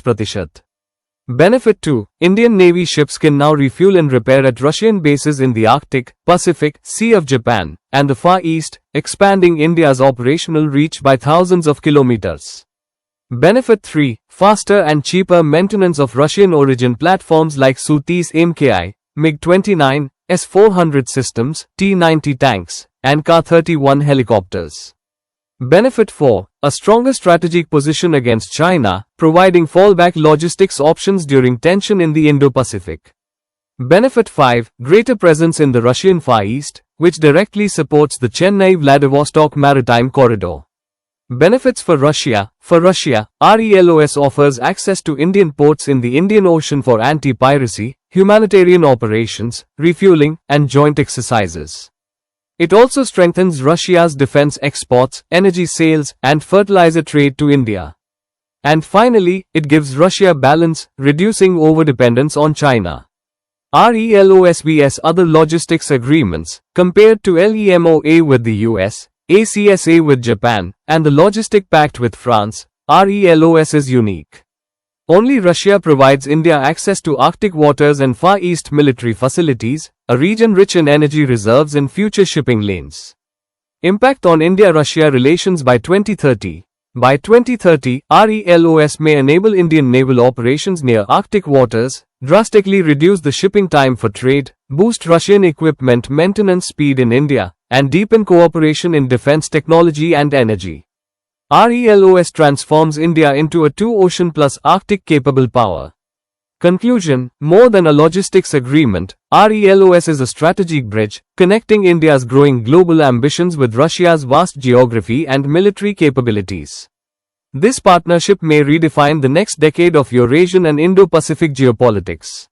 50%. Benefit 2. Indian Navy ships can now refuel and repair at Russian bases in the Arctic, Pacific, Sea of Japan, and the Far East, expanding India's operational reach by thousands of kilometers. Benefit 3. Faster and cheaper maintenance of Russian-origin platforms like Su-30 MKI, MiG-29, S-400 systems, T-90 tanks, and Ka-31 helicopters. Benefit 4. A stronger strategic position against China, providing fallback logistics options during tension in the Indo-Pacific. Benefit 5. Greater presence in the Russian Far East, which directly supports the Chennai-Vladivostok maritime corridor. Benefits for Russia. For Russia, RELOS offers access to Indian ports in the Indian Ocean for anti-piracy, humanitarian operations, refueling, and joint exercises. It also strengthens Russia's defense exports, energy sales, and fertilizer trade to India. And finally, it gives Russia balance, reducing overdependence on China. RELOS vs other logistics agreements, compared to LEMOA with the US, ACSA with Japan, and the Logistic Pact with France, RELOS is unique. Only Russia provides India access to Arctic waters and Far East military facilities, a region rich in energy reserves and future shipping lanes. Impact on India-Russia relations by 2030. By 2030, RELOS may enable Indian naval operations near Arctic waters, drastically reduce the shipping time for trade, boost Russian equipment maintenance speed in India, and deepen cooperation in defense technology and energy. RELOS transforms India into a two-ocean plus Arctic capable power. Conclusion: more than a logistics agreement, RELOS is a strategic bridge, connecting India's growing global ambitions with Russia's vast geography and military capabilities. This partnership may redefine the next decade of Eurasian and Indo-Pacific geopolitics.